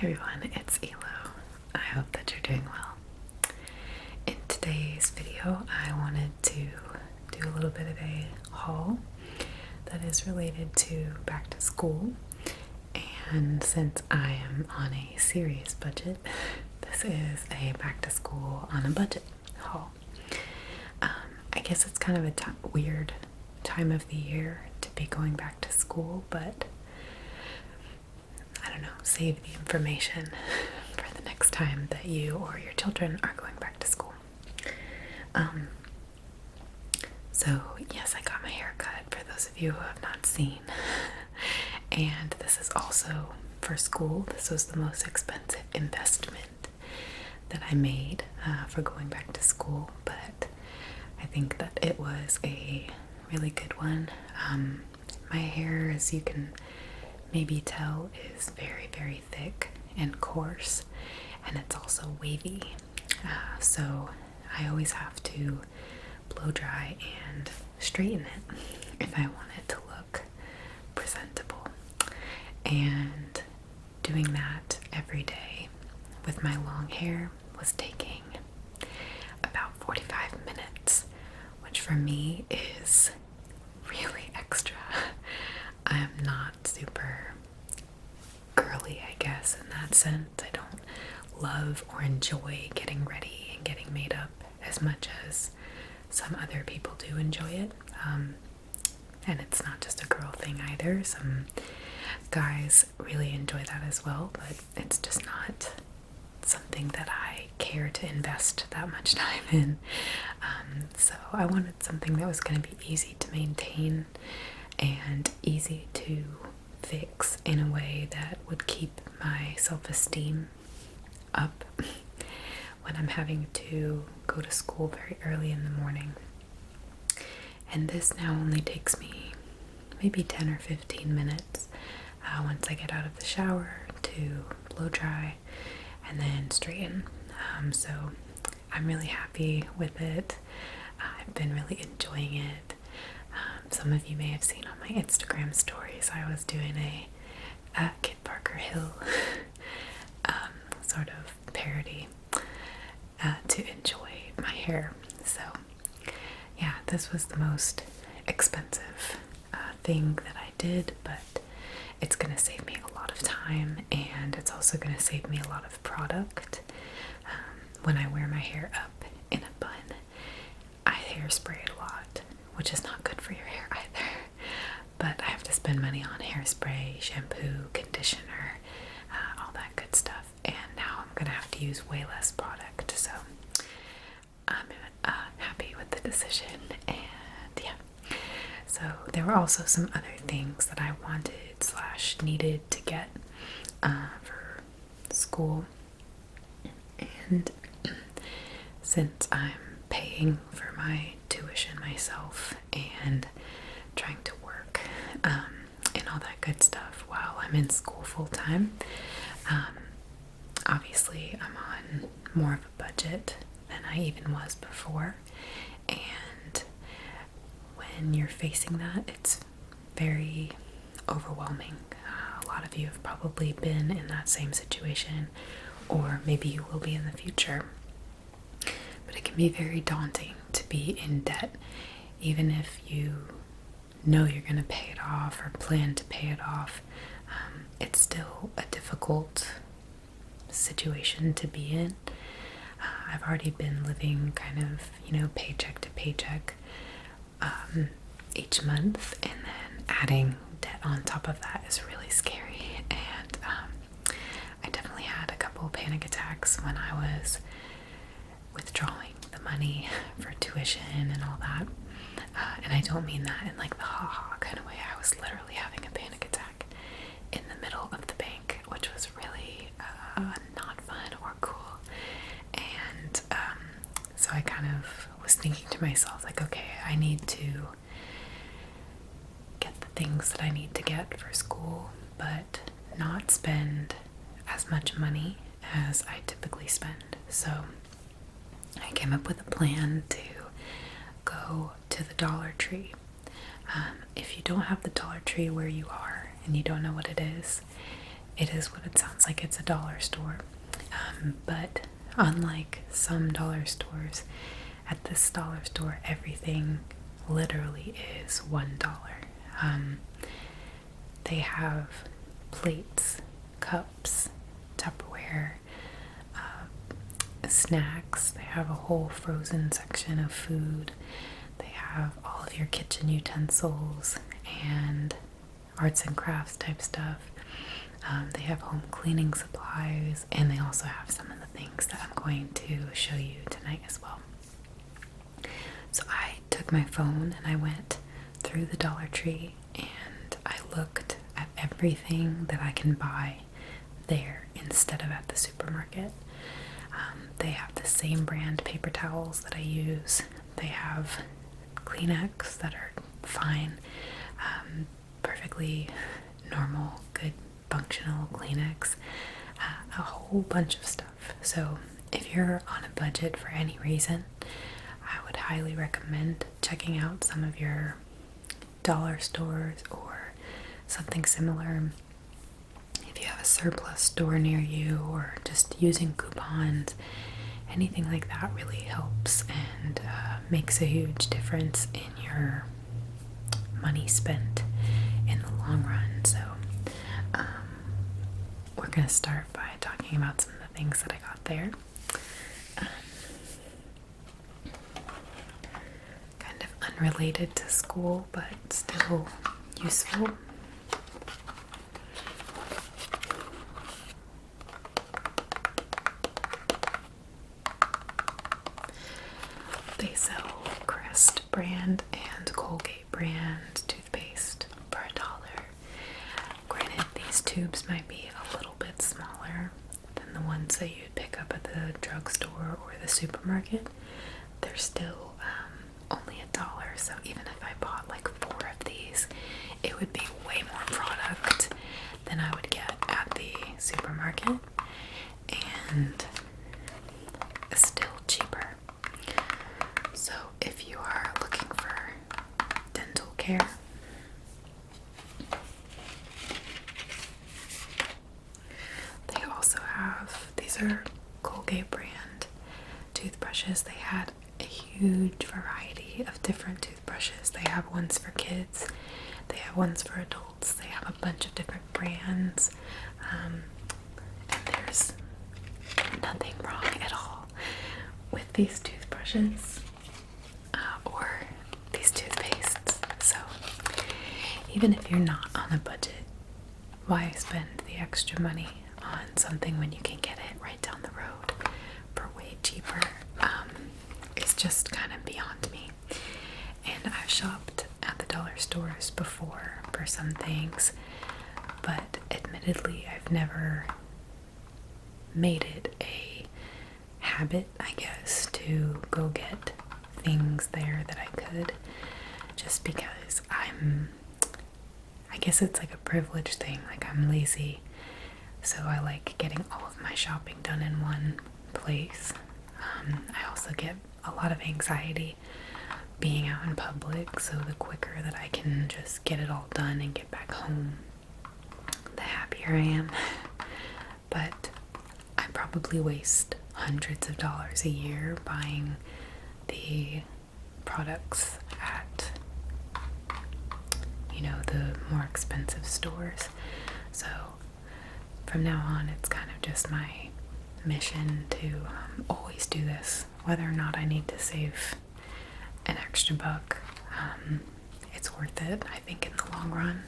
everyone, it's Elo. I hope that you're doing well. In today's video, I wanted to do a little bit of a haul that is related to back to school. And since I am on a serious budget, this is a back to school on a budget haul. I guess it's kind of a weird time of the year to be going back to school, but I don't know, save the information for the next time that you or your children are going back to school. So yes, I got my hair cut for those of you who have not seen. And this is also for school. This was the most expensive investment that I made for going back to school, but I think that it was a really good one. My hair, as you can maybe tell, is very, very thick and coarse, and it's also wavy. So I always have to blow dry and straighten it if I want it to look presentable. And doing that every day with my long hair was taking about 45 minutes, which for me is really extra. I am not super girly, I guess, in that sense. I don't love or enjoy getting ready and getting made up as much as some other people do enjoy it. And it's not just a girl thing either. Some guys really enjoy that as well, but it's just not something that I care to invest that much time in. So I wanted something that was going to be easy to maintain and easy to fix in a way that would keep my self-esteem up when I'm having to go to school very early in the morning. And this now only takes me maybe 10 or 15 minutes once I get out of the shower to blow dry and then straighten. So I'm really happy with it. I've been really enjoying it. Some of you may have seen on my Instagram stories I was doing a Kid Parker Hill sort of parody to enjoy my hair. So yeah, this was the most expensive thing that I did, but it's going to save me a lot of time, and it's also going to save me a lot of product. When I wear my hair up in a bun, I hairspray it a lot, which is not good for your hair either. But I have to spend money on hairspray, shampoo, conditioner, all that good stuff. And now I'm going to have to use way less product. So I'm happy with the decision. And yeah. So there were also some other things that I wanted / needed to get for school. And since I'm paying for my tuition myself and trying to work and all that good stuff while I'm in school full time, obviously I'm on more of a budget than I even was before. And when you're facing that, it's very overwhelming. A lot of you have probably been in that same situation, or maybe you will be in the future. But it can be very daunting to be in debt, even if you know you're going to pay it off or plan to pay it off. It's still a difficult situation to be in. I've already been living kind of, paycheck to paycheck each month, and then adding debt on top of that is really scary. And I definitely had a couple of panic attacks when I was withdrawing the money for tuition and all that. And I don't mean that in like the ha-ha kind of way. I was literally having a panic attack in the middle of the bank, which was really not fun or cool. And so I kind of was thinking to myself, like, okay, I need to get the things that I need to get for school, but not spend as much money as I typically spend. So I came up with a plan to go to the Dollar Tree. If you don't have the Dollar Tree where you are and you don't know what it is it is what it sounds like. It's a dollar store. But unlike some dollar stores, at this dollar store, everything literally is $1. They have plates, cups, Tupperware, snacks. They have a whole frozen section of food. They have all of your kitchen utensils and arts and crafts type stuff. They have home cleaning supplies, and they also have some of the things that I'm going to show you tonight as well. So I took my phone and I went through the Dollar Tree and I looked at everything that I can buy there instead of at the supermarket. They have the same brand paper towels that I use. They have Kleenex that are fine, perfectly normal, good, functional Kleenex, a whole bunch of stuff. So if you're on a budget for any reason, I would highly recommend checking out some of your dollar stores or something similar. If you have a surplus store near you, or just using coupons, anything like that really helps and makes a huge difference in your money spent in the long run. So we're going to start by talking about some of the things that I got there. Kind of unrelated to school, but still useful. They sell Crest brand and Colgate brand toothpaste for $1. Granted, these tubes might be a little bit smaller than the ones that you'd pick up at the drugstore or the supermarket. They're still only $1, so even if I bought like 4 of these, it would be way more product than I would get at the supermarket, and still cheaper. So if you are looking for dental care, they also have, these are Colgate brand toothbrushes. They had a huge variety of different toothbrushes. They have ones for kids, they have ones for adults, they have a bunch of different brands, and there's nothing wrong at all with these toothbrushes or these toothpastes. So even if you're not on a budget, why spend the extra money on something when you can get it right down the road for way cheaper? It's just kind of beyond me. And I've shopped at the dollar stores before for some things, but admittedly I've never made it a habit, I guess, to go get things there that I could, just because I guess it's like a privilege thing. Like, I'm lazy, so I like getting all of my shopping done in one place. I also get a lot of anxiety being out in public, so the quicker that I can just get it all done and get back home, the happier I am. But I probably waste hundreds of dollars a year buying the products at, the more expensive stores. So from now on, it's kind of just my mission to always do this, whether or not I need to save an extra buck. It's worth it, I think, in the long run.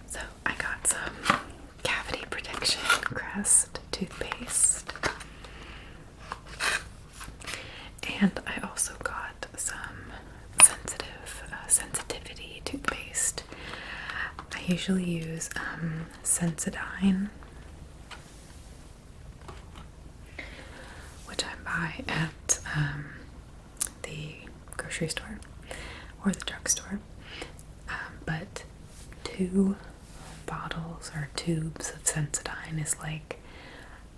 So I got some cavity protection Crest toothpaste, and I also got some sensitivity toothpaste. I usually use Sensodyne, which I buy at the grocery store or the drugstore, but 2 bottles or tubes of Sensodyne is like,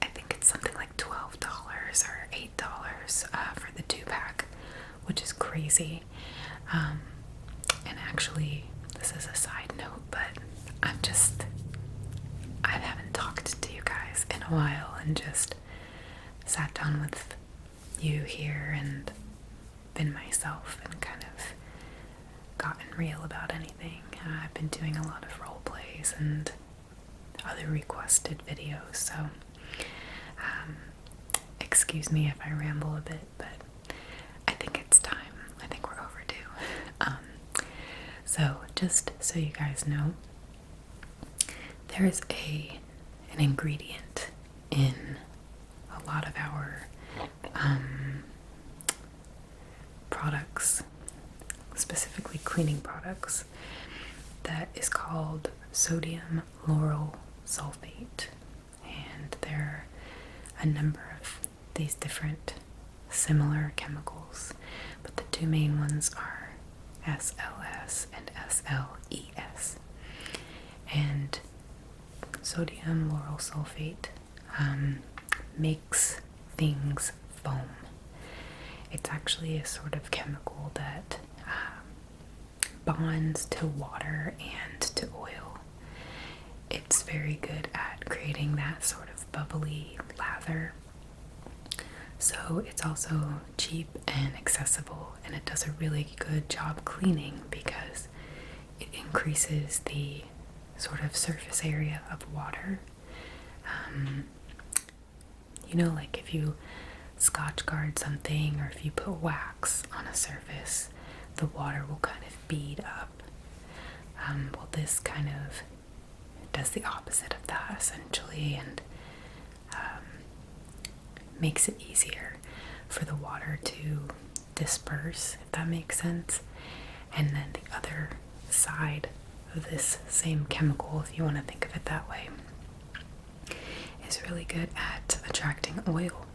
I think it's something like $12 or $8 for the 2-pack, which is crazy. And actually, this is a side note, but I haven't talked to you guys in a while and just sat down with you here and been myself and kind of gotten real about anything. I've been doing a lot of role plays and other requested videos, so excuse me if I ramble a bit, but I think it's time. I think we're overdue. So just so you guys know, there is an ingredient in a lot of our products, specifically cleaning products, that is called sodium lauryl sulfate, and there are a number of these different similar chemicals, but the two main ones are SLS and SLES. And sodium lauryl sulfate makes things foam. It's actually a sort of chemical that bonds to water and to oil. It's very good at creating that sort of bubbly lather. So it's also cheap and accessible, and it does a really good job cleaning because it increases the sort of surface area of water. Like if you Scotch guard something, or if you put wax on a surface, the water will kind of bead up. Well, this kind of does the opposite of that, essentially, and makes it easier for the water to disperse, if that makes sense. And then the other side of this same chemical, if you want to think of it that way, is really good at attracting oil.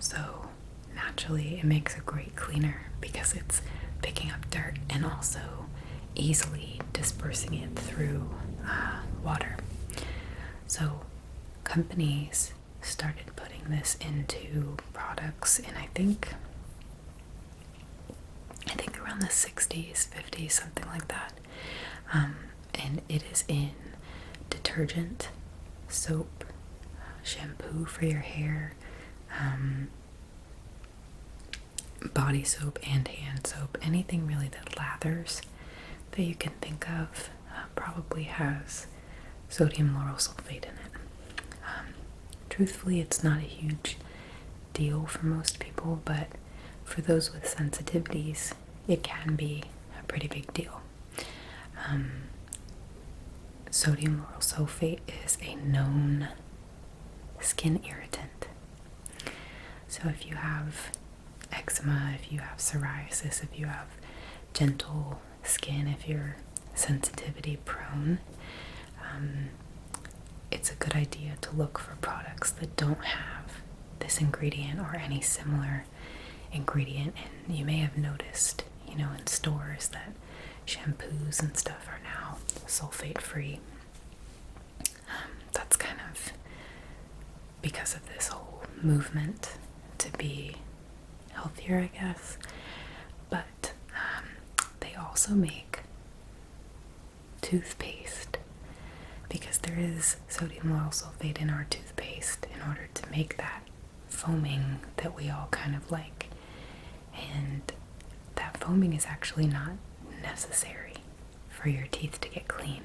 So naturally it makes a great cleaner because it's picking up dirt and also easily dispersing it through water. So companies started putting this into products in I think around the 60s, 50s, something like that. And it is in detergent, soap, shampoo for your hair, body soap and hand soap. Anything really that lathers that you can think of probably has sodium lauryl sulfate in it. Truthfully, it's not a huge deal for most people, but for those with sensitivities, it can be a pretty big deal. Sodium lauryl sulfate is a known skin irritant. So if you have eczema, if you have psoriasis, if you have gentle skin, if you're sensitivity prone, it's a good idea to look for products that don't have this ingredient or any similar ingredient. And you may have noticed, in stores that shampoos and stuff are now sulfate free. That's kind of because of this whole movement to be healthier, I guess. But they also make toothpaste, because there is sodium lauryl sulfate in our toothpaste in order to make that foaming that we all kind of like. And that foaming is actually not necessary for your teeth to get clean,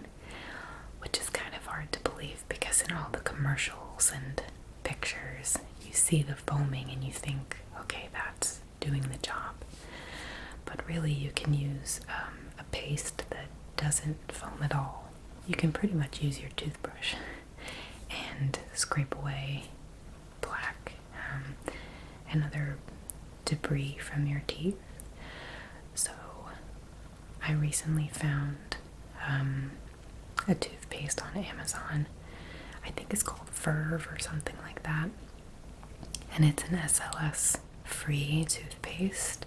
which is kind of hard to believe because in all the commercials and pictures you see the foaming and you think, okay, that's doing the job. But really you can use a paste that doesn't foam at all. You can pretty much use your toothbrush and scrape away plaque and other debris from your teeth. So I recently found a toothpaste on Amazon. I think it's called Verve or something like that. And it's an SLS free toothpaste.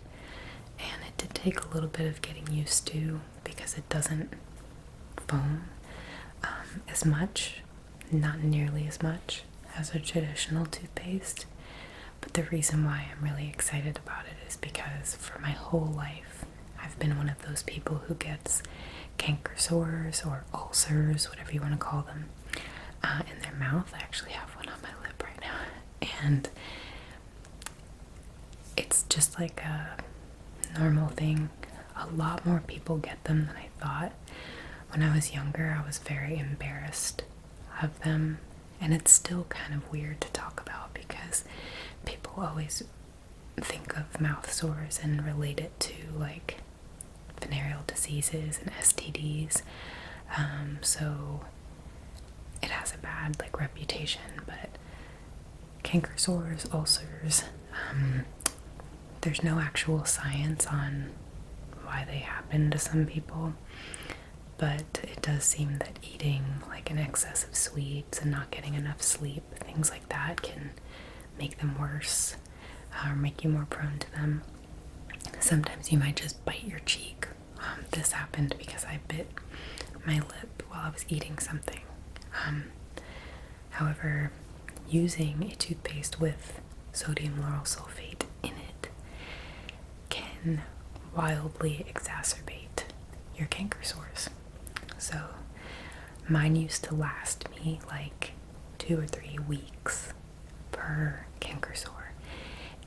And it did take a little bit of getting used to because it doesn't foam as much, not nearly as much as a traditional toothpaste. But the reason why I'm really excited about it is because for my whole life I've been one of those people who gets canker sores or ulcers, whatever you want to call them, in their mouth. I actually have one on my lip right now. And it's just like a normal thing. A lot more people get them than I thought. When I was younger, I was very embarrassed of them. And it's still kind of weird to talk about because people always think of mouth sores and relate it to like venereal diseases and STDs. So it has a bad like reputation, but canker sores, ulcers, there's no actual science on why they happen to some people, but it does seem that eating like an excess of sweets and not getting enough sleep, things like that, can make them worse or make you more prone to them. Sometimes you might just bite your cheek. This happened because I bit my lip while I was eating something. However, using a toothpaste with sodium lauryl sulfate in it can wildly exacerbate your canker sores. So mine used to last me like 2 or 3 weeks per canker sore,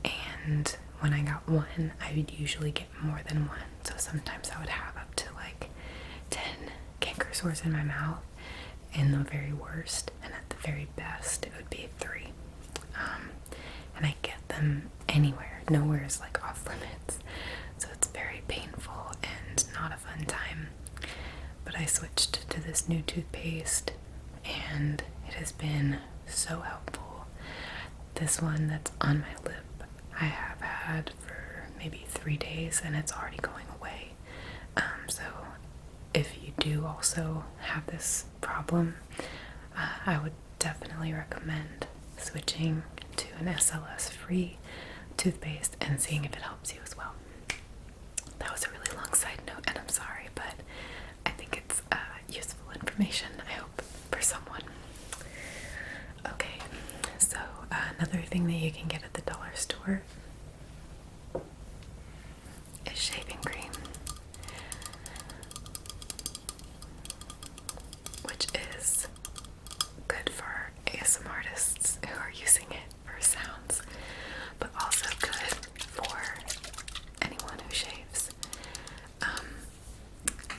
and when I got one, I would usually get more than one. So sometimes I would have up to like 10 canker sores in my mouth in the very worst, and at the very best it would be 3. And I get them anywhere. Nowhere is like off limits. So it's very painful and not a fun time. But I switched to this new toothpaste and it has been so helpful. This one that's on my lip I have had for maybe 3 days and it's already going away. So if you do also have this problem, I would definitely recommend switching to an SLS free toothpaste and seeing if it helps you as well. That was a really long side note and I'm sorry, but I think it's useful information, I hope, for someone. Okay, so another thing that you can get at the dollar store is shaving cream, which is good for ASMR artists who are using it for sounds, but also good for anyone who shaves.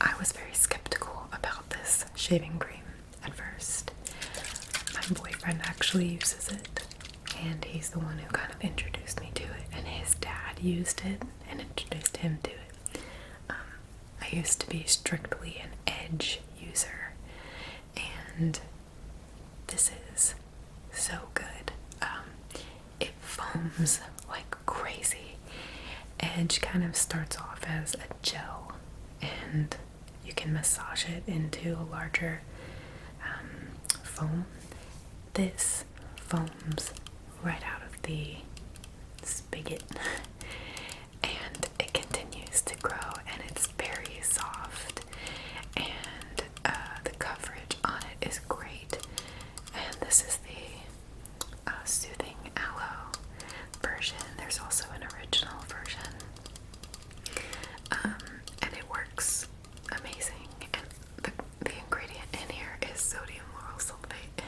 I was very skeptical about this shaving cream at first. My boyfriend actually uses it, and he's the one who kind of introduced me to it, and his dad used it and introduced him to it. I used to be strictly an Edge user, and this is so good. It foams like crazy. Edge kind of starts off as a gel, and you can massage it into a larger foam. This foams right out of the spigot and it continues to grow, and it's very soft, and the coverage on it is great. And this is the soothing aloe version. There's also an original version, and it works amazing. And the ingredient in here is sodium lauryl sulfate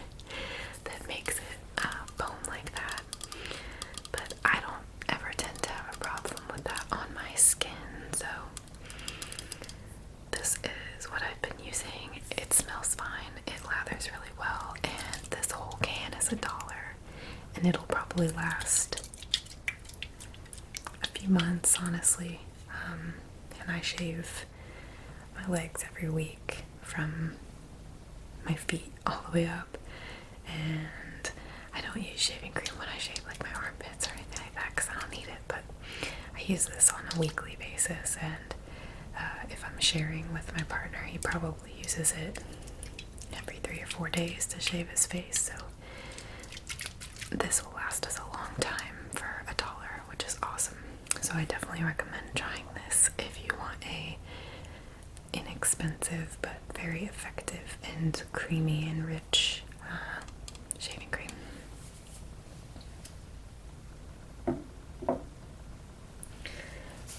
that makes it foam like that. But I don't ever tend to have a problem with that on my skin, so this is what I've been using. It smells fine, it lathers really well, and this whole can is $1, and it'll probably last a few months, honestly. And I shave my legs every week from my feet all the way up, and I don't use shaving cream when I shave like my armpits or anything like that because I don't need it, but I use this on a weekly basis, and if I'm sharing with my partner, he probably uses it every 3 or 4 days to shave his face, so this will last us a long time for $1, which is awesome. So I definitely recommend trying this if you want a inexpensive but very effective and creamy and rich shaving cream.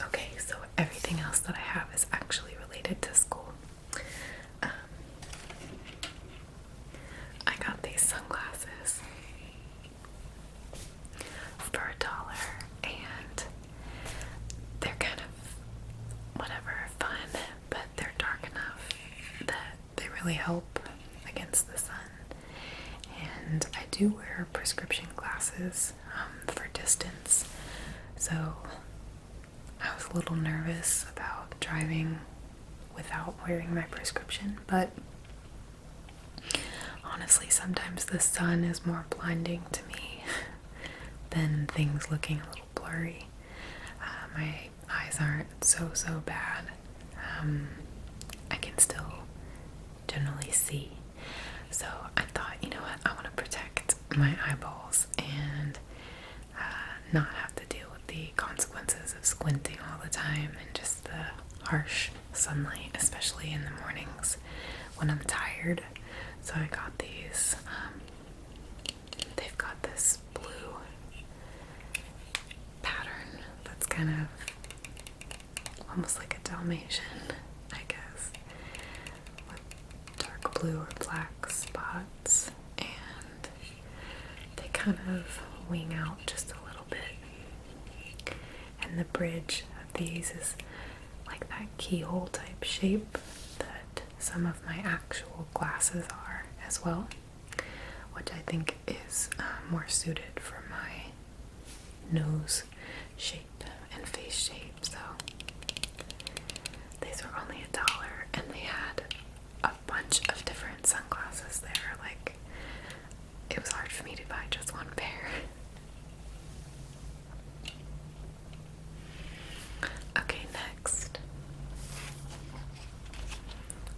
Okay, so everything else that I have is actually related to school. I got these sunglasses really help against the sun. And I do wear prescription glasses for distance, so I was a little nervous about driving without wearing my prescription, but honestly, sometimes the sun is more blinding to me than things looking a little blurry. My eyes aren't so bad. I can still generally see. So I thought, you know what, I want to protect my eyeballs and not have to deal with the consequences of squinting all the time and just the harsh sunlight, especially in the mornings when I'm tired. So I got these. They've got this blue pattern that's kind of almost like a Dalmatian, I guess, with dark blue or black spots, and they kind of wing out just a little bit. And the bridge of these is like that keyhole type shape that some of my actual glasses are as well, which I think is more suited for my nose shape and face shape. So these were only $1, and they had a bunch of different sunglasses there. Like, it was hard for me to buy just one pair. Okay, next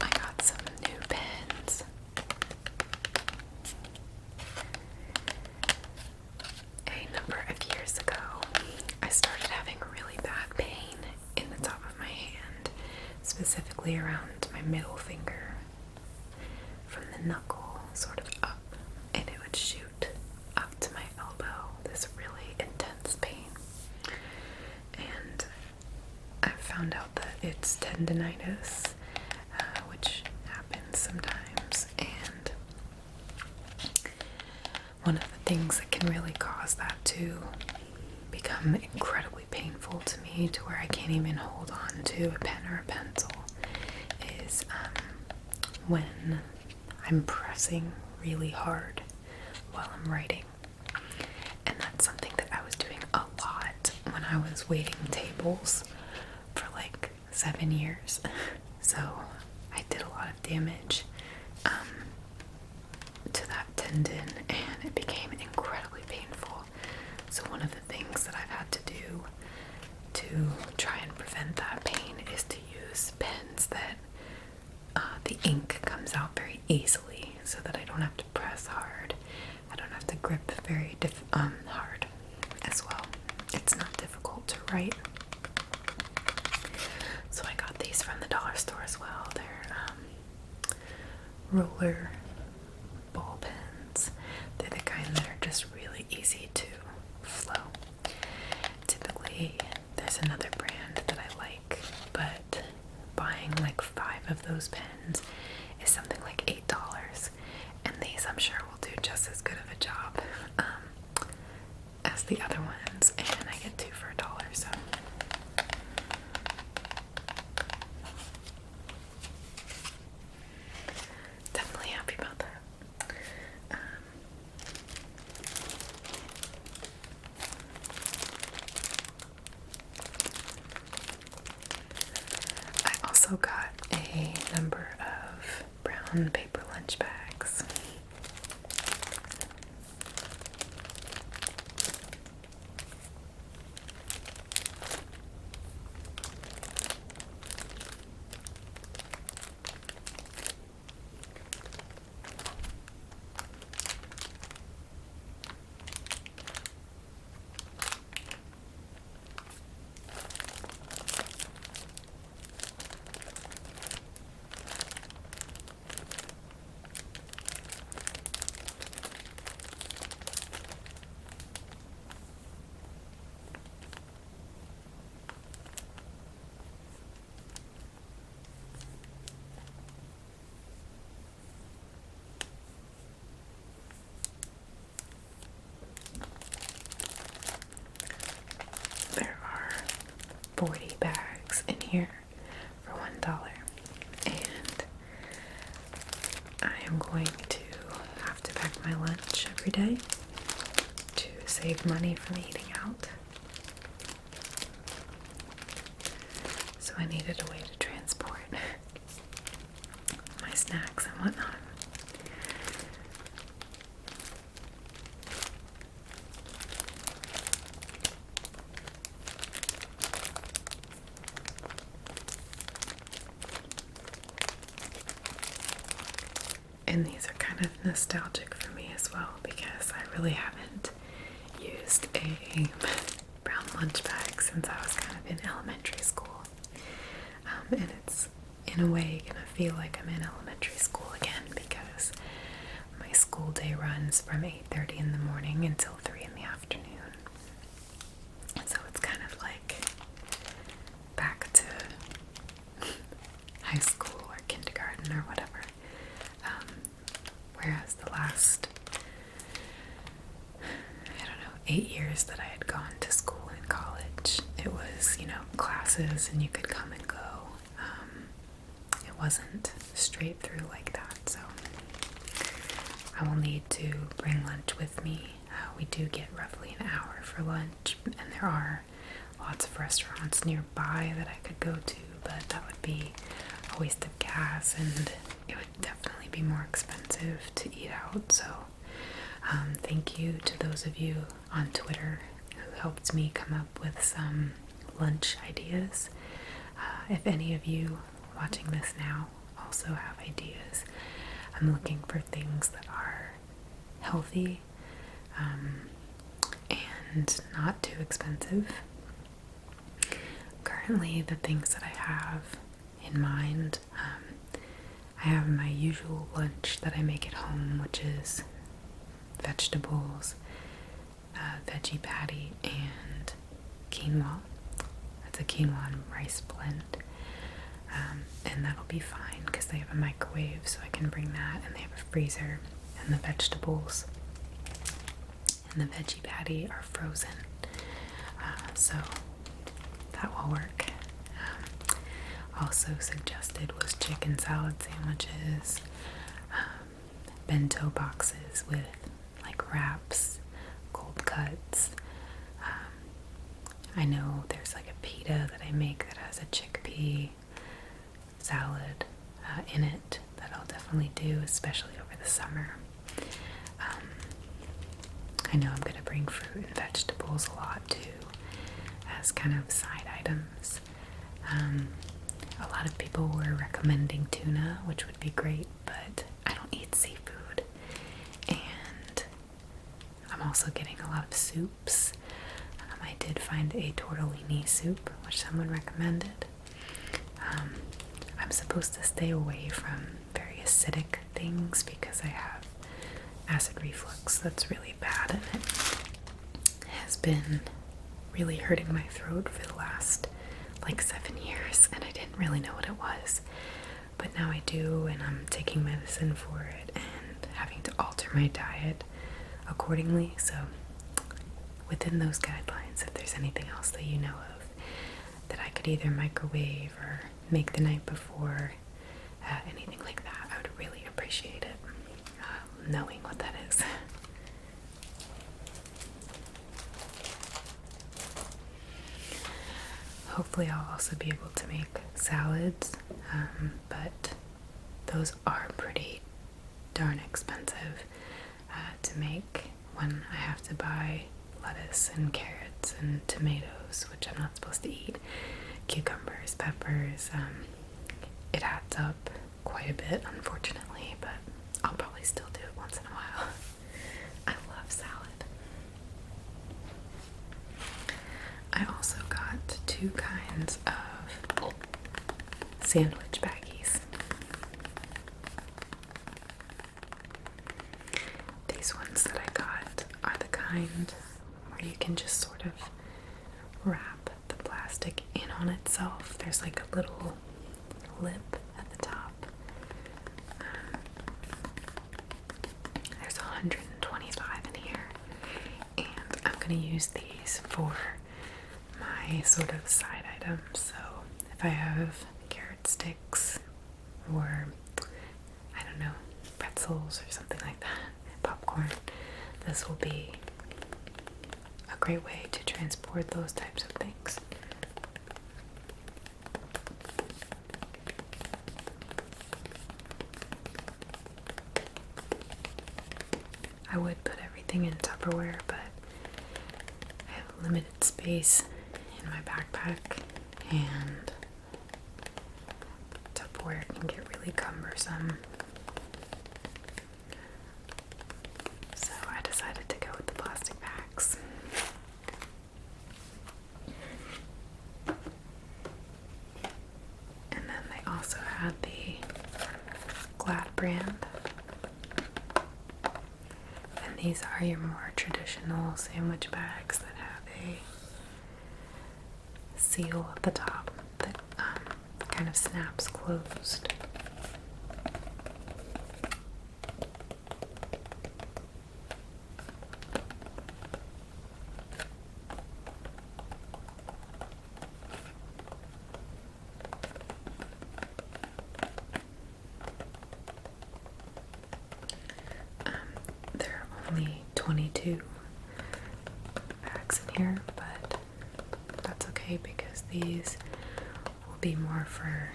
I got some new pens. A number of years ago, I started having really bad pain in the top of my hand, specifically around my middle finger, from the knuckle sort of up, and it would shoot up to my elbow, this really intense pain. And I found out that it's tendinitis, which happens sometimes, and one of the things that can really cause that to become incredibly painful to me, to where I can't even hold on to a pen or a pencil, is when I'm pressing really hard while I'm writing. And that's something that I was doing a lot when I was waiting tables for like 7 years. So I did a lot of damage to that tendon, and it became incredibly painful. So one of the things that I've had to do to try and prevent that pain is to use pens that the ink comes out very easily, so that I don't have to press hard. I don't have to grip very hard as well. It's not difficult to write. So I got these from the dollar store as well. They're roller ball pens. They're the kind that are just really easy to flow. Typically, there's another brand that I like, but buying like 5 of those pens is something like $8, and these I'm sure will do just as good of a job as the other ones, and I get 2 for $1, so definitely happy about that. I also got a number of brown paper lunch bags. There are 40 bags in here for $1, and am going to have to pack my lunch every day to save money from eating out. So I needed a way to transport my snacks and whatnot. And these are kind of nostalgic for me as well because I really haven't used a brown lunch bag since I was kind of in elementary school. And it's in a way gonna feel like I'm in elementary school again because my school day runs from 8:30 in the morning until 3 in the afternoon. So it's kind of like back to high school or kindergarten or whatever. Whereas the last, 8 years that I had gone to school and college, it was, classes and you could come and go. It wasn't straight through like that, so I will need to bring lunch with me. We do get roughly an hour for lunch, and there are lots of restaurants nearby that I could go to, but that would be a waste of gas and it would definitely be more expensive to eat out. So thank you to those of you on Twitter who helped me come up with some lunch ideas. If any of you watching this now also have ideas, I'm looking for things that are healthy and not too expensive. Currently, the things that I have in mind, I have my usual lunch that I make at home, which is vegetables, veggie patty, and quinoa. That's a quinoa and rice blend. And that'll be fine because they have a microwave, so I can bring that, and they have a freezer, and the vegetables and the veggie patty are frozen. So that will work. Also suggested was chicken salad sandwiches, bento boxes with like wraps, cold cuts. I know there's like a pita that I make that has a chickpea salad in it that I'll definitely do, especially over the summer. I know I'm going to bring fruit and vegetables a lot too as kind of side items. A lot of people were recommending tuna, which would be great, but I don't eat seafood. And I'm also getting a lot of soups. I did find a tortellini soup, which someone recommended. I'm supposed to stay away from very acidic things because I have acid reflux that's really bad, and it has been really hurting my throat for the last like 7 years, and I didn't really know what it was, but now I do, and I'm taking medicine for it and having to alter my diet accordingly. So within those guidelines, if there's anything else that you know of that I could either microwave or make the night before, anything like that, I would really appreciate it, knowing what that is. Hopefully I'll also be able to make salads, but those are pretty darn expensive to make when I have to buy lettuce and carrots and tomatoes, which I'm not supposed to eat, cucumbers, peppers. It adds up quite a bit, unfortunately, but I'll probably still do it once in a while. I love salad. I also got 2 kinds of sandwich baggies. These ones that I got are the kind where you can just sort of wrap the plastic in on itself. There's like a little lip at the top. There's 125 in here, and I'm going to use these for my sort of side items. So if I have carrot sticks or, I don't know, pretzels or something like that, popcorn, this will be a great way to transport those types of things. I would put everything in Tupperware, but I have limited space in my backpack, and Tupperware can get really cumbersome. So I decided to go with the plastic bags. And then they also had the Glad brand. And these are your more traditional sandwich bags that have a seal at the top that kind of snaps closed. There are only 22 bags in here, but that's okay because these will be more for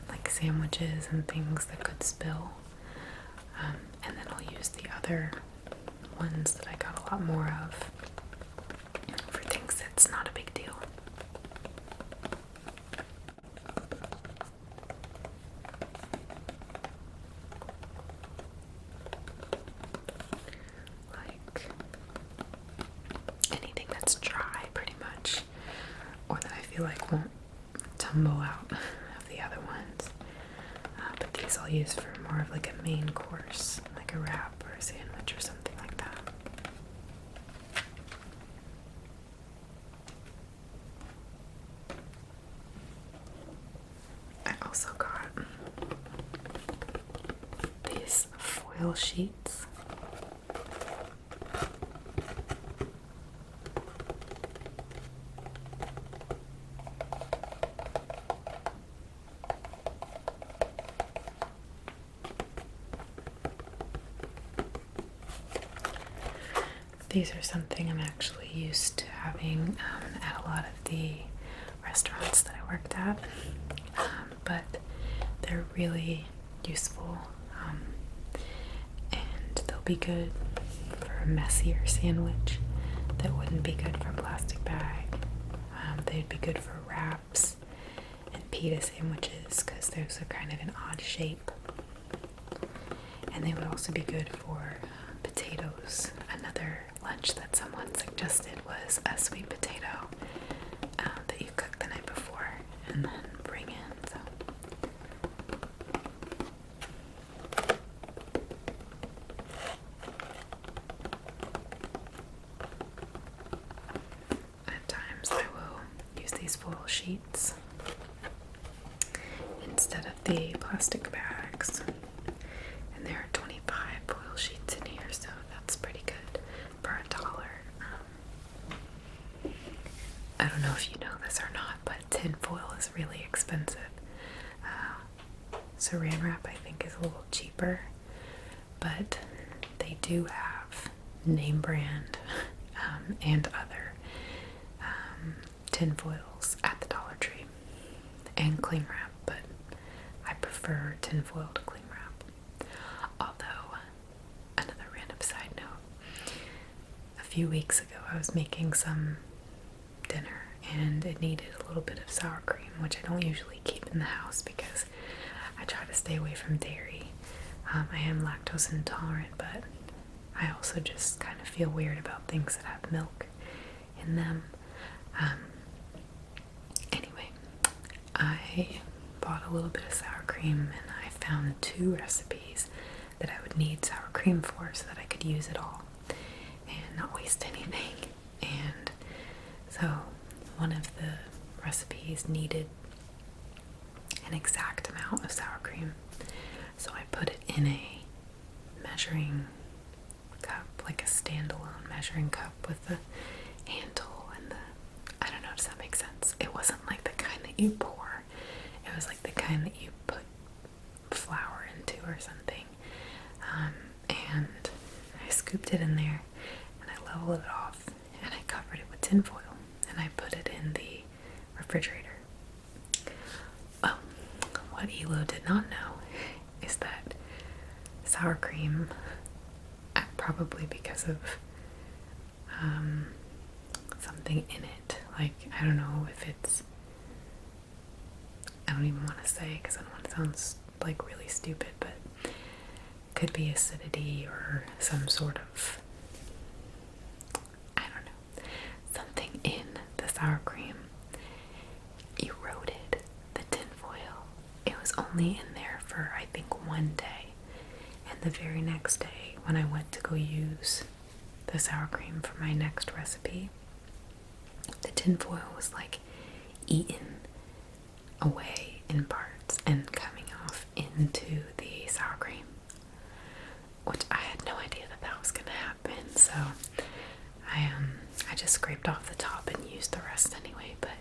like sandwiches and things that could spill. And then I'll use the other ones that I got a lot more of for things that's not a big deal. Like anything that's dry pretty much, or that I feel like won't tumble out of the other ones. But these I'll use for more of like a main course, like a wrap or a sandwich or something like that. I also got these foil sheets. These are something I'm actually used to having at a lot of the restaurants that I worked at, but they're really useful, and they'll be good for a messier sandwich that wouldn't be good for a plastic bag. They'd be good for wraps and pita sandwiches because those are kind of an odd shape, and they would also be good for potatoes. Another lunch that someone suggested was a sweet potato that you cook the night before and then bring in. So at times I will use these foil sheets instead of the plastic bags. And there are 25 foil sheets in here, so that's pretty good for $1. I don't know if you know this or not, but tin foil is really expensive. Saran wrap I think is a little cheaper, but they do have name brand and other tin foils at the Dollar Tree and cling wrap, but I prefer tin foil to cling wrap. Although, another random side note, a few weeks ago I was making some dinner and it needed a little bit of sour cream, which I don't usually keep in the house because I try to stay away from dairy. I am lactose intolerant, but I also just kind of feel weird about things that have milk in them. Anyway, I bought a little bit of sour cream and I found 2 recipes that I would need sour cream for so that I could use it all and not waste anything. And so one of the recipes needed an exact amount of sour cream, so I put it in a measuring cup, like a standalone measuring cup with the handle and the, I don't know, does that make sense? It wasn't like the kind that you pour, it was like the kind that you put flour into or something. scooped it in there, and I leveled it off, and I covered it with tin foil, and I put it in the refrigerator. Well, what Elo did not know is that sour cream, probably because of something in it, like, I don't know if it's, I don't even want to say because I don't want to sound like really stupid, but it could be acidity or some sort of, I don't know, something in the sour cream eroded the tin foil. It was only in there for, I think, one day, and the very next day when I went to go use the sour cream for my next recipe, the tin foil was like eaten away in parts and coming off into the sour cream, which I had no idea that that was gonna happen. So I just scraped off the top and used the rest anyway. But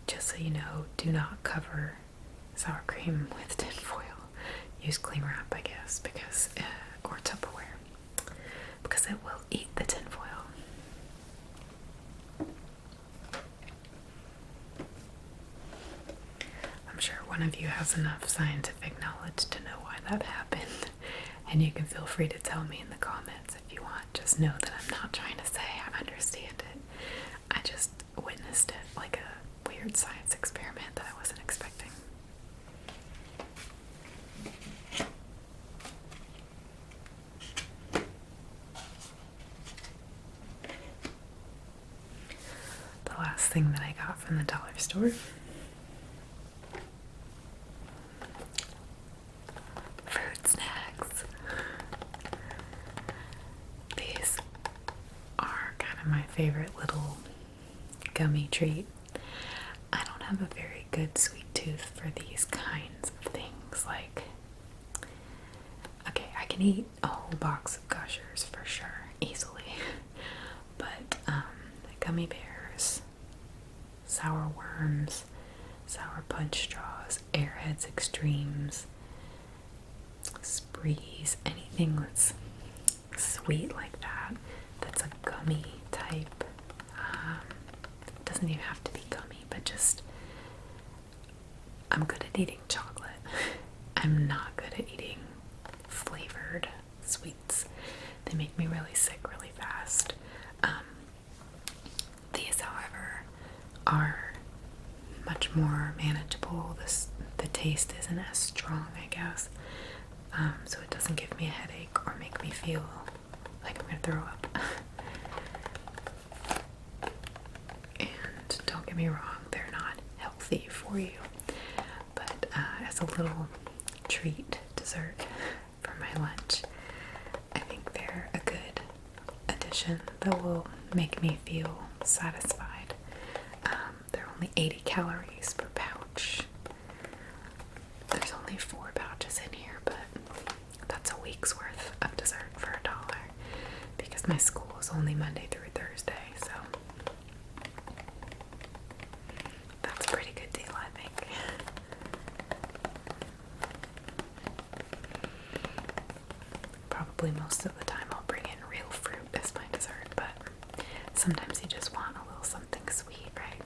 just so you know, do not cover sour cream with tin foil. Use cling wrap, I guess, because or Tupperware, because it will eat the tin foil. I'm sure one of you has enough scientific knowledge to know why that happened, and you can feel free to tell me in the comments if you want. Just know that I'm not trying to say I understand it. I just witnessed it like a weird science experiment that I wasn't expecting. The last thing that I got from the dollar store, fruit snacks. These are kind of my favorite little gummy treat. I don't have a very good sweet tooth for these kinds of things. Like, okay, I can eat a whole box of Gushers for sure, easily. But gummy bears, sour worms, sour punch straws, Airheads Extremes, Sprees, anything that's sweet like that, that's a gummy type. Doesn't even have to be gummy, but just, I'm good at eating chocolate. I'm not good at eating flavored sweets. They make me really sick really fast. These, however, are much more manageable. The taste isn't as strong, I guess. So it doesn't give me a headache or make me feel like I'm gonna throw up. And don't get me wrong, they're not healthy for you, but as a little treat dessert for my lunch, I think they're a good addition that will make me feel satisfied. They're only 80 calories per pouch. There's only 4 pouches in here, but that's a week's worth of dessert for $1, because my school is only Monday through Thursday, so that's a pretty good deal, I think. Probably most of the time I'll bring in real fruit as my dessert, but sometimes you just want a little something sweet, right?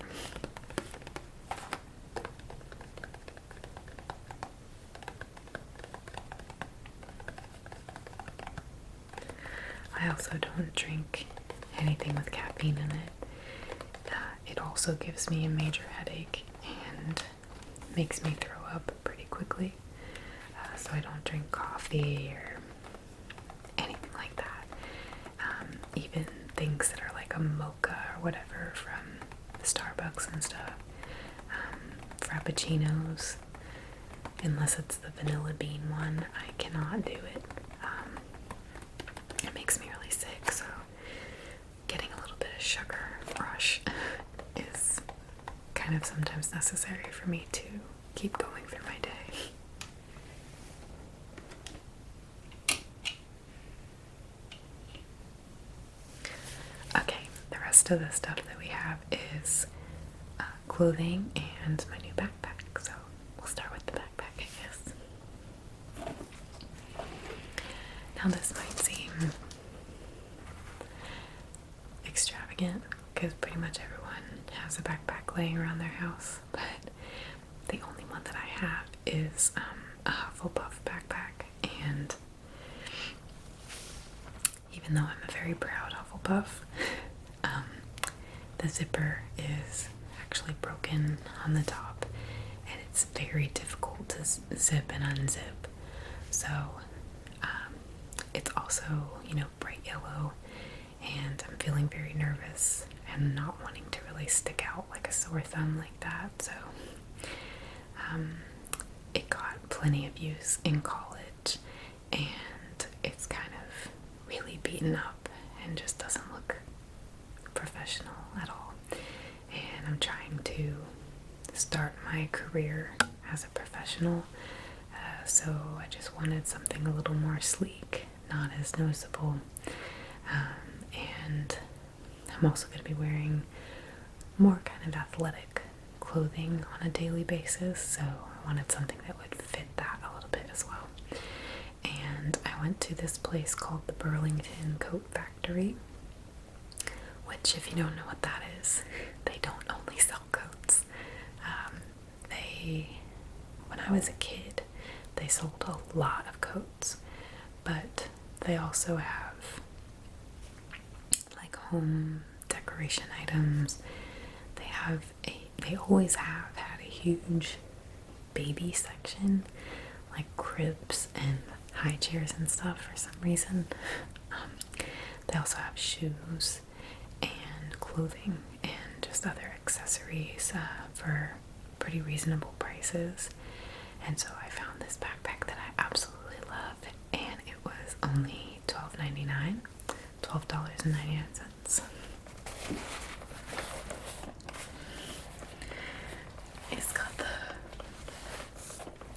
I also don't drink anything with caffeine in it. It also gives me a major headache and makes me throw up pretty quickly. So I don't drink coffee or anything like that. Even things that are like a mocha or whatever from Starbucks and stuff. Frappuccinos, unless it's the vanilla bean one, I cannot do it. It makes me really sick, so getting a little bit of sugar rush is kind of sometimes necessary for me to keep going through my day. Okay, the rest of the stuff that we have is clothing and my new backpack, so we'll start with the backpack, I guess. Now this might seem laying around their house, but the only one that I have is a Hufflepuff backpack, and even though I'm a very proud Hufflepuff, the zipper is actually broken on the top, and it's very difficult to zip and unzip. So it's also, bright yellow, and I'm feeling very nervous and not wanting to really stick out like a sore thumb like that. So it got plenty of use in college, and it's kind of really beaten up and just doesn't look professional at all. And I'm trying to start my career as a professional, so I just wanted something a little more sleek, not as noticeable, and I'm also going to be wearing more kind of athletic clothing on a daily basis, so I wanted something that would fit that a little bit as well. And I went to this place called the Burlington Coat Factory, which, if you don't know what that is, they don't only sell coats. When I was a kid, they sold a lot of coats, but they also have like home decoration items. They always have had a huge baby section, like cribs and high chairs and stuff for some reason. They also have shoes and clothing and just other accessories for pretty reasonable prices. And so I found this backpack that I absolutely love, and it was only $12.99. It's got the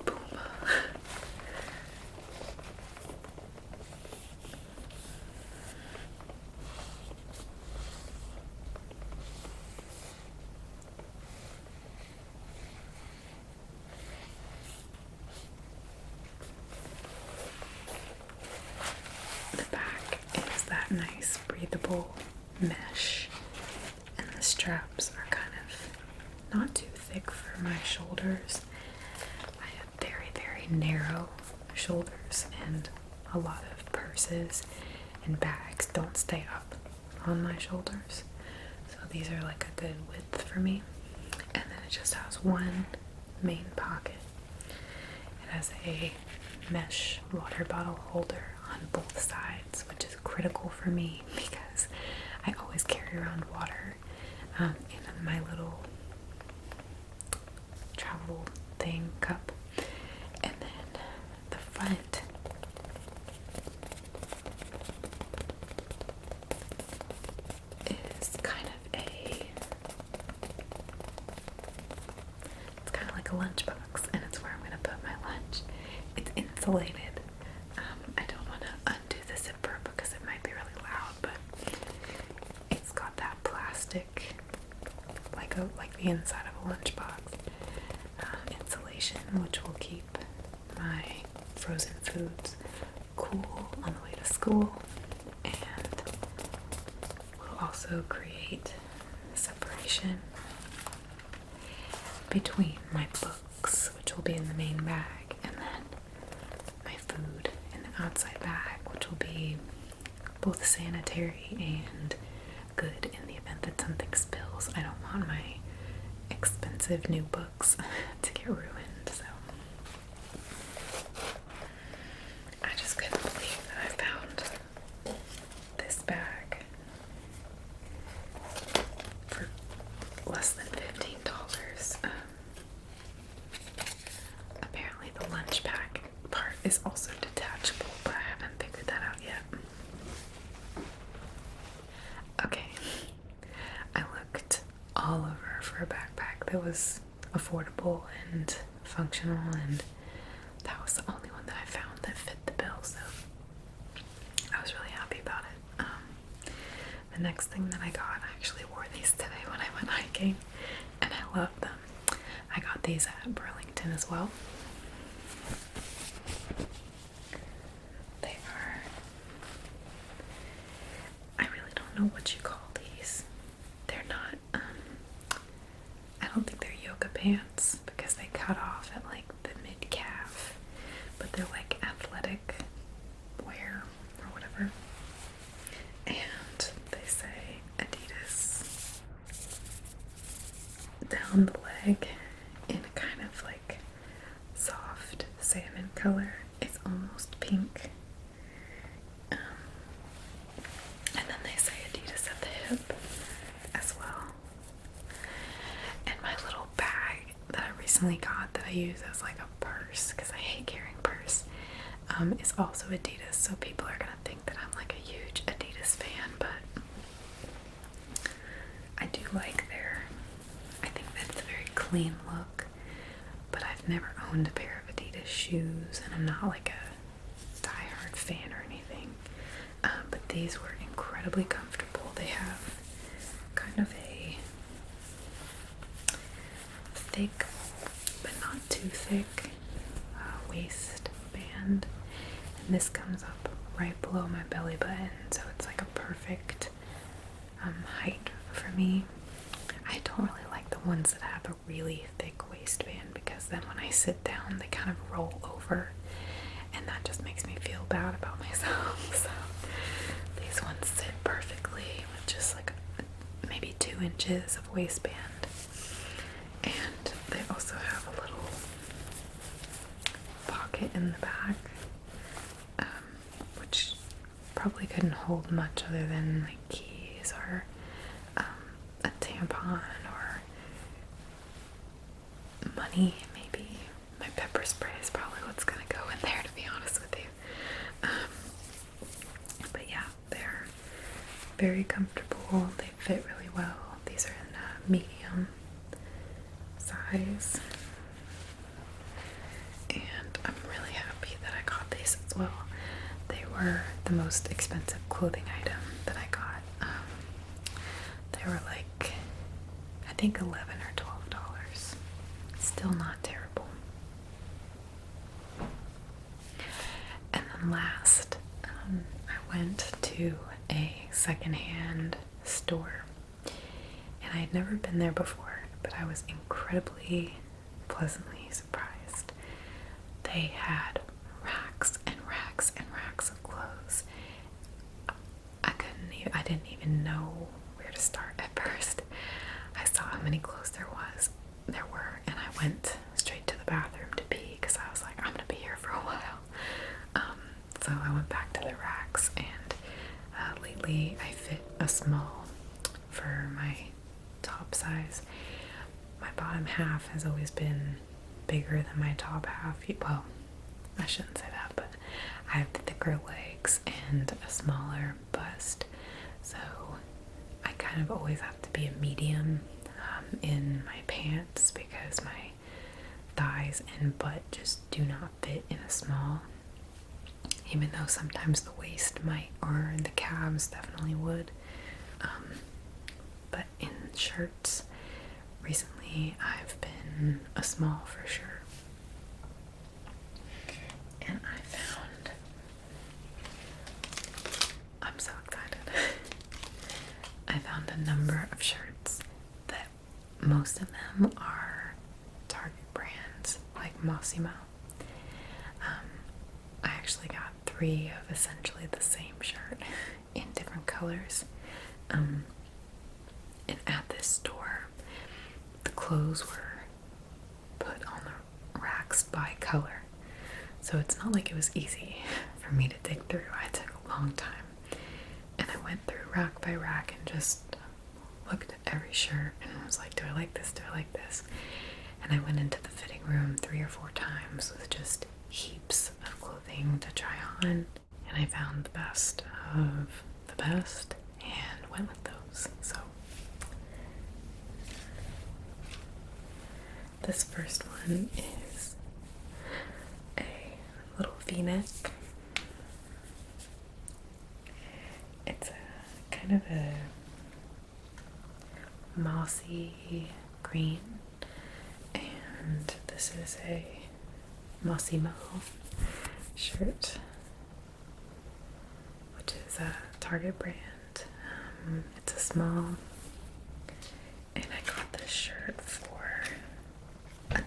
boom. The back is that nice breathable mesh, and the straps are kind of not too thick for my shoulders. I have very, very narrow shoulders, and a lot of purses and bags don't stay up on my shoulders, so these are like a good width for me. And then it just has one main pocket. It has a mesh water bottle holder on both sides, which is critical for me because I always carry around water in my little travel thing cup. And then the front is kind of like a lunchbox, and it's where I'm going to put my lunch. It's insulated. I don't want to undo the zipper because it might be really loud, but it's got that plastic, like the inside of a lunchbox, insulation, which will keep my frozen foods cool on the way to school, and will also create separation between my books, which will be in the main bag, and then my food in the outside bag, which will be both sanitary and good in the event that something spills. I don't want my expensive new books to get ruined, so I just couldn't believe that I found this bag for less than $15. Apparently the lunch pack part is also detachable, but I haven't figured that out yet. Okay, I looked all over for a backpack that was affordable and functional, and that was the only one that I found that fit the bill, so I was really happy about it. The next thing that I got, I actually wore these today when I went hiking, and I love them. I got these at Burlington as well. They are, I really don't know what you call these. They're not, color. It's almost pink. And then they say Adidas at the hip as well. And my little bag that I recently got that I use as like a purse because I hate carrying purse is also Adidas. So people are gonna think that I'm like a huge Adidas fan, but I do like I think that it's a very clean look. But I've never owned a pair of Adidas shoes, and I'm not like a diehard fan or anything. But these were incredibly comfortable. They have kind of a thick, but not too thick, waistband. And this comes up right below my belly button, so it's like a perfect height for me. I don't really like the ones that have a really thick waistband because then when I sit down they kind of roll over, and that just makes me feel bad about myself. So these ones sit perfectly with just like maybe 2 inches of waistband. And they also have a little pocket in the back, which probably couldn't hold much other than like keys or a tampon or money, maybe. My pepper spray is probably what's gonna go in there, to be honest with you. But yeah, they're very comfortable. They fit really well. These are in a medium size, and I'm really happy that I got these as well. They were the most expensive clothing item that I got. They were like, I think $11 or $12. Still not terrible. And then last, I went to a secondhand store, and I had never been there before, but I was incredibly pleasantly surprised. They had racks and racks and racks of clothes. I didn't even know where to start at first. I saw how many clothes there were, and I went straight to the bathroom to pee because I was like, I'm gonna be here for a while. So I went back to the racks, and lately I fit a small for my top size. My bottom half has always been bigger than my top half. Well, I shouldn't say that, but I have thicker legs and a smaller bust, so I kind of always have to be a medium in my pants because my thighs and butt just do not fit in a small, even though sometimes the waist might, or the calves definitely would. But in shirts, recently I've been a small for sure. And I'm so excited. I found a number of shirts that most of them are Target brands, like Mossimo. I actually got 3 of essentially the same shirt in different colors. And at this store, the clothes were put on the racks by color. So it's not like it was easy for me to dig through. I took a long time. And I went through rack by rack and just looked at every shirt and was like, do I like this? Do I like this? And I went into the fitting room 3 or 4 times with just heaps of clothing to try on. And I found the best of the best and went with those. So this first one is a little v-neck. It's a kind of a mossy green, and this is a Mossimo shirt, which is a Target brand. It's a small, and I got this shirt for $1.95.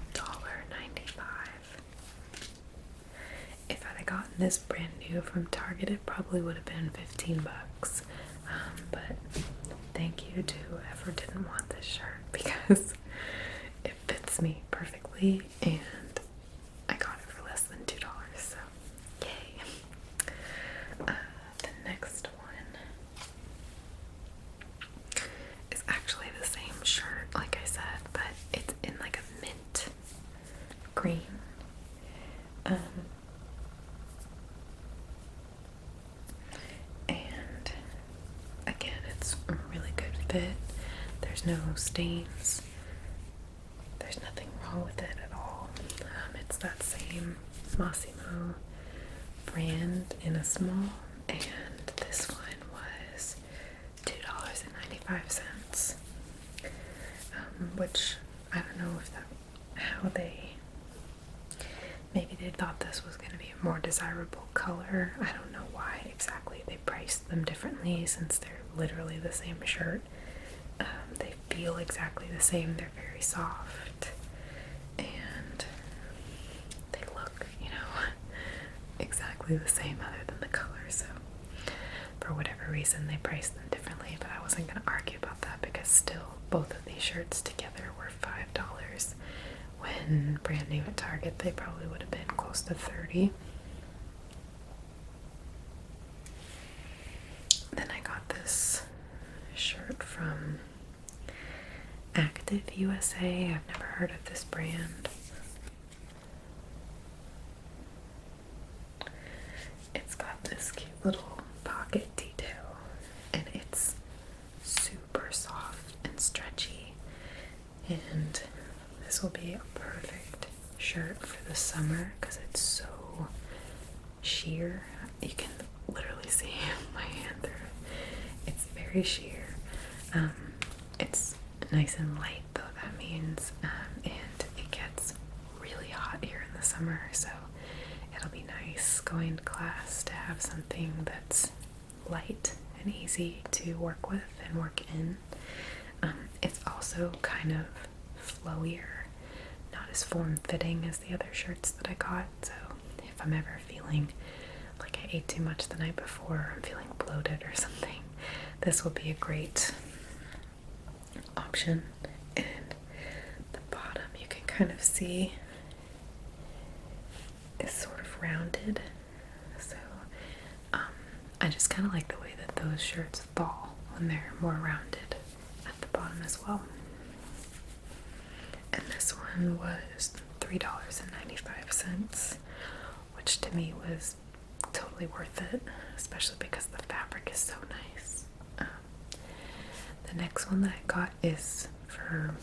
If I'd have gotten this brand new from Target, it probably would have been $15. But thank you to whoever didn't want this shirt because it fits me perfectly, and I got it for less than $2. green. And again, it's a really good fit. There's no stains. There's nothing wrong with it at all. It's that same Massimo brand in a small, and this one was $2.95. Which I don't know if maybe they thought this was going to be a more desirable color. I don't know why exactly they priced them differently, since they're literally the same shirt. They feel exactly the same. They're very soft, and they look, exactly the same other than the color. So for whatever reason, they priced them differently, but I wasn't going to argue about that, because still both of these shirts together were $5. When brand new at Target, they probably would have been close to $30. Then I got this shirt from Active USA. I've never heard of this brand. It's got this cute little pocket detail, and it's super soft and stretchy, and this will be a perfect shirt for the summer because it's so sheer. You can literally see my hand through it. It's very sheer. It's nice and light, though, that means, and it gets really hot here in the summer, so it'll be nice going to class to have something that's light and easy to work with and work in. It's also kind of flowier, not as form-fitting as the other shirts that I got, so if I'm ever feeling like I ate too much the night before, I'm feeling bloated or something, this will be a great option. And the bottom, you can kind of see, is sort of rounded, so I just kind of like the way that those shirts fall when they're more rounded at the bottom as well. And this one was $3.95, which to me was totally worth it, especially because the fabric is so nice. The next one that I got is for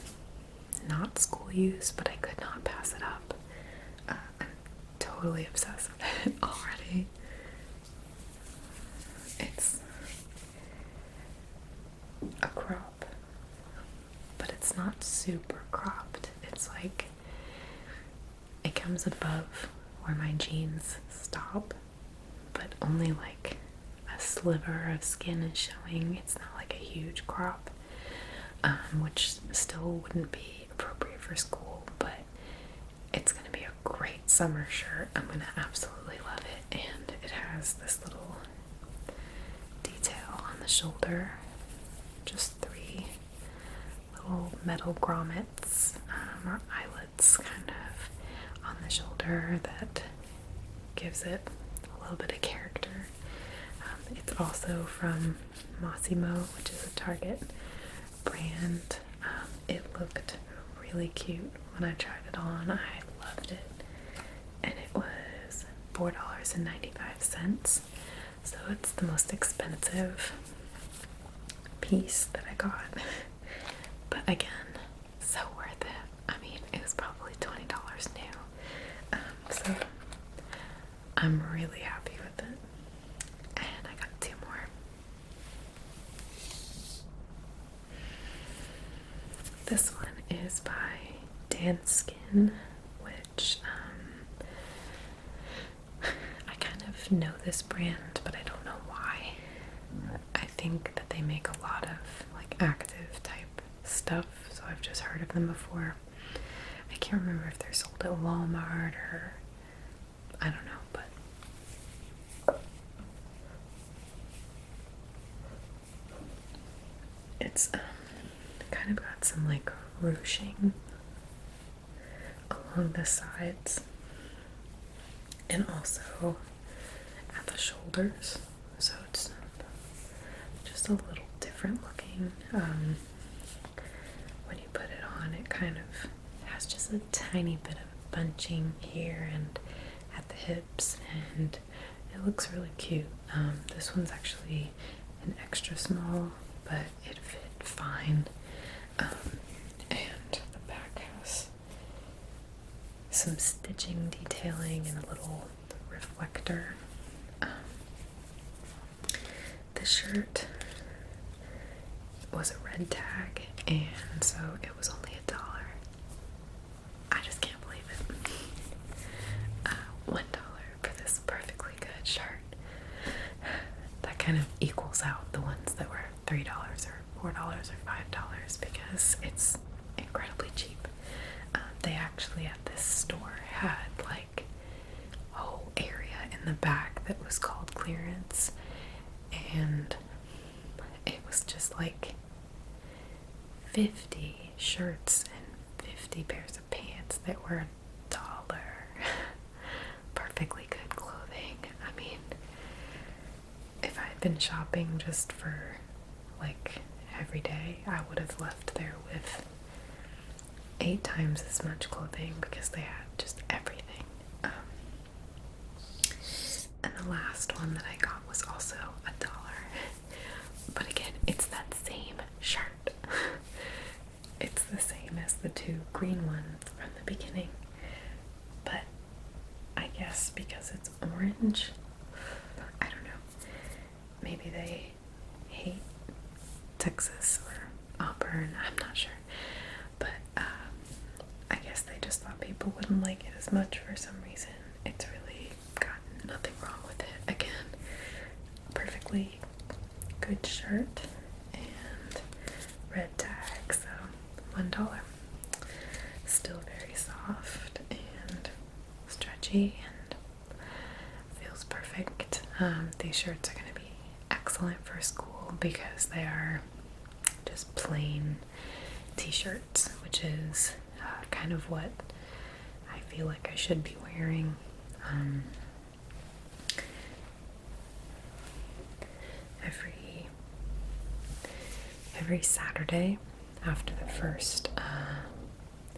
not school use, but I could not pass it up. I'm totally obsessed with it already. It's a crop, but it's not super cropped. It's like it comes above where my jeans stop, but only like a sliver of skin is showing. It's not like a huge crop, which still wouldn't be appropriate for school, but it's going to be a great summer shirt. I'm going to absolutely love it. And it has this little detail on the shoulder, just 3 little metal grommets, or eyelets kind of on the shoulder that gives it a little bit of character. It's also from Massimo, which is a Target brand. It looked really cute when I tried it on. I loved it. And it was $4.95. So it's the most expensive piece that I got. But again, so worth it. I mean, it was probably $20 new. So I'm really happy with it. And I got 2 more. This one is by Dan Skin, which I kind of know this brand, but I don't know why. I think that they make a lot of like active type stuff, so I've just heard of them before. I can't remember if they're sold at Walmart or I don't know, but it's kind of got some like ruching along the sides and also at the shoulders, so it's just a little different looking. When you put it on, it kind of has just a tiny bit of bunching here and at the hips, and it looks really cute. This one's actually an extra small, but it fit fine. And the back has some stitching detailing and a little reflector. The shirt was a red tag, and so it was only $1. I just can't believe it. $1 for this perfectly good shirt. That kind of equals out the ones that were $3 or $4 or $5 because it's incredibly cheap. They actually at this store had like a whole area in the back that was called clearance, and it was just like 50 shirts and 50 pairs of pants that were $1. Perfectly good clothing. I mean, if I had been shopping just for like every day, I would have left there with 8 times as much clothing because they had just everything. And the last one that I got was also $1. But again, it's that same shirt. It's the same as the 2 green ones from the beginning. But I guess because it's orange, I don't know. Maybe they hate Texas or Auburn, I'm not sure. But I guess they just thought people wouldn't like it as much for some reason. It's really got nothing wrong with it. Again, perfectly good shirt and red tag, so $1. Still very soft and stretchy and feels perfect. These shirts are going to be excellent for school because they are just plain t-shirts, which is kind of what I feel like I should be wearing. Every Saturday after the first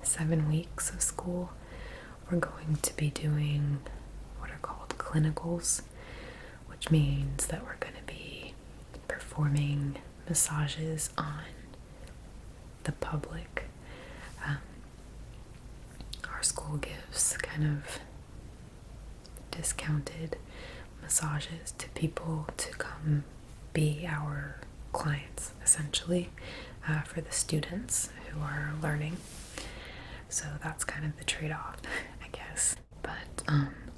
7 weeks of school, we're going to be doing what are called clinicals, which means that we're going to be performing massages on the public. Our school gives kind of discounted massages to people to come be our clients, essentially, for the students who are learning. So that's kind of the trade-off, I guess. But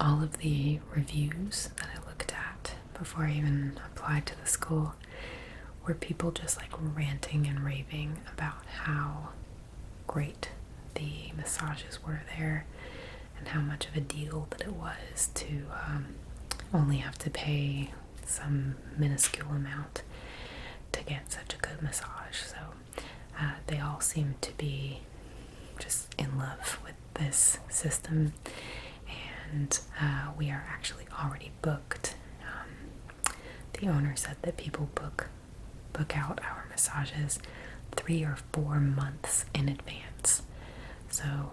all of the reviews that I looked at before I even applied to the school were people just like ranting and raving about how great the massages were there and how much of a deal that it was to only have to pay some minuscule amount to get such a good massage. So they all seem to be just in love with this system, and we are actually already booked. The owner said that people book out our massages 3 or 4 months in advance. So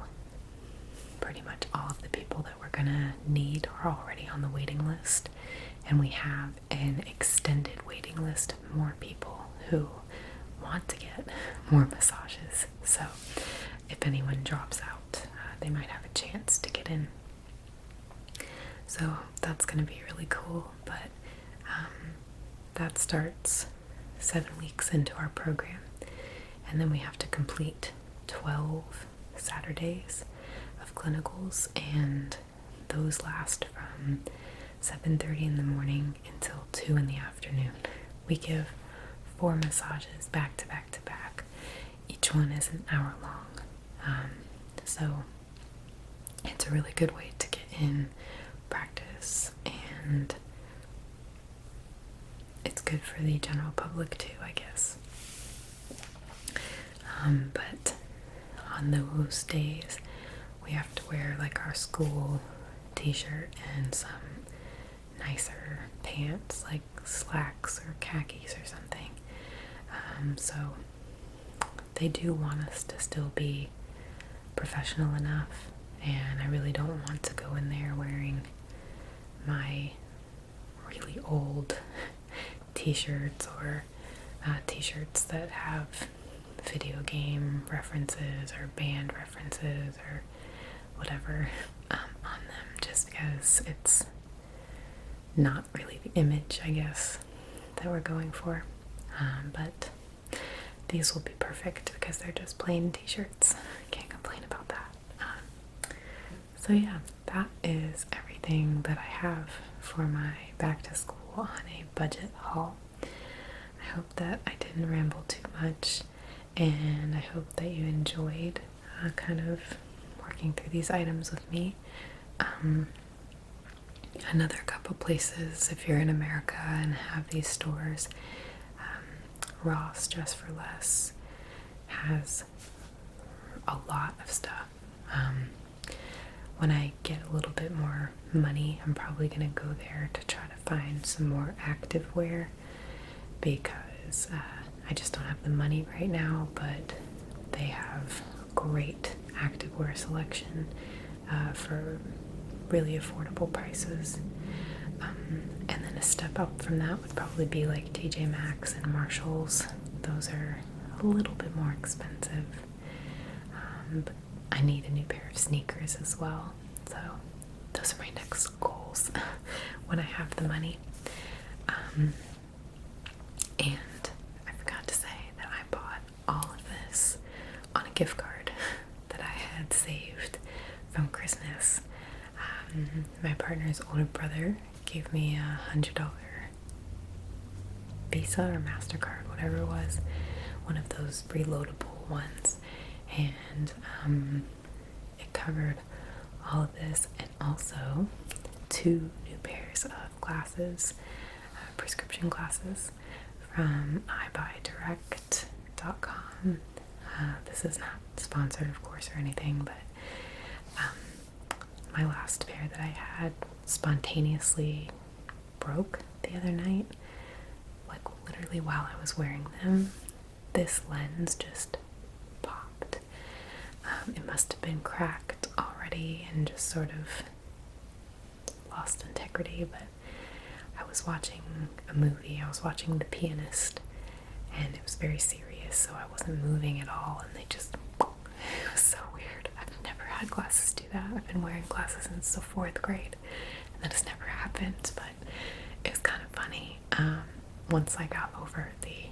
pretty much all of the people that we're gonna need are already on the waiting list, and we have an extended waiting list of more people who want to get more massages. So if anyone drops out, they might have a chance to get in. So that's gonna be really cool. But that starts 7 weeks into our program, and then we have to complete 12 Saturdays of clinicals, and those last from 7:30 in the morning until 2 in the afternoon. We give 4 massages back to back to back. Each one is an hour long. So it's a really good way to get in practice, and it's good for the general public too, I guess. But on those days, we have to wear like our school t-shirt and some nicer pants, like slacks or khakis or something. So they do want us to still be professional enough and I really don't want to go in there wearing my really old t-shirts or t-shirts that have video game references or band references or whatever on them, just because it's not really the image, I guess, that we're going for. But these will be perfect because they're just plain t-shirts. Can't complain about that. So yeah, that is everything that I have for my back to school on a budget haul. I hope that I didn't ramble too much, and I hope that you enjoyed kind of working through these items with me. Another couple places, if you're in America and have these stores, Ross Dress for Less has a lot of stuff. When I get a little bit more money, I'm probably going to go there to try to find some more active wear, because I just don't have the money right now, but they have great activewear selection for really affordable prices. And then a step up from that would probably be like TJ Maxx and Marshalls. Those are a little bit more expensive, but I need a new pair of sneakers as well. So those are my next goals when I have the money. And I forgot to say that I bought all of this on a gift card that I had saved from Christmas. My partner's older brother gave me $100 Visa or MasterCard, whatever it was, one of those reloadable ones, and it covered all of this, and also 2 new pairs of glasses, prescription glasses, from iBuyDirect.com. This is not sponsored, of course, or anything, but my last pair that I had spontaneously broke the other night. Like, literally while I was wearing them, this lens just popped. It must have been cracked already and just sort of lost integrity, but I was watching a movie. I was watching The Pianist, and it was very serious, so I wasn't moving at all, and they just, it was so weird. I've never had glasses do that. I've been wearing glasses since the 4th grade, and that has never happened, but it was kind of funny once I got over the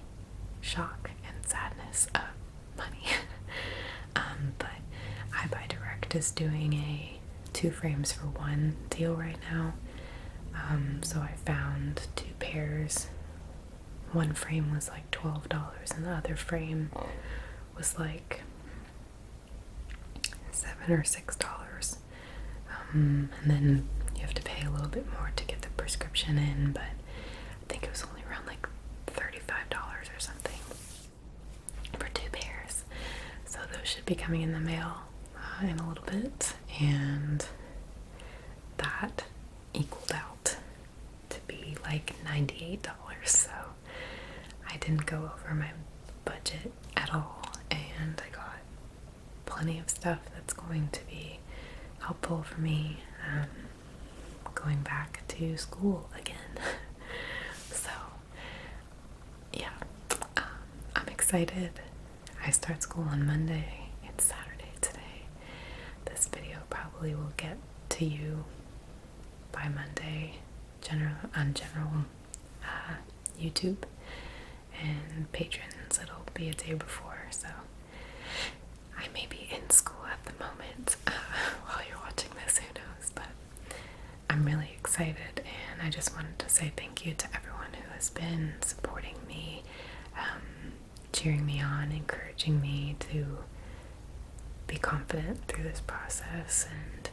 shock and sadness of money. But iBuyDirect is doing a 2 frames for 1 deal right now. So I found 2 pairs. One frame was like $12, and the other frame was like $7 or $6. And then you have to pay a little bit more to get the prescription in, but I think it was only around like $35 or something for 2 pairs. So those should be coming in the mail in a little bit, and that equaled out to be like $98. So I didn't go over my budget at all, and I got plenty of stuff that's going to be helpful for me going back to school again. So yeah, I'm excited. I start school on Monday. It's Saturday today. This video probably will get to you by Monday on general YouTube, and patrons it'll be a day before, so I may be in school at the moment while you're watching this, who knows, but I'm really excited, and I just wanted to say thank you to everyone who has been supporting me, cheering me on, encouraging me to be confident through this process and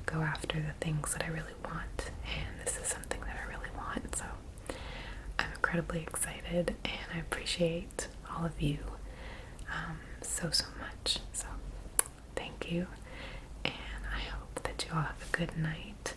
go after the things that I really want, and this is something that I really want, so I'm incredibly excited, and I appreciate all of you so much. So thank you, and I hope that you all have a good night,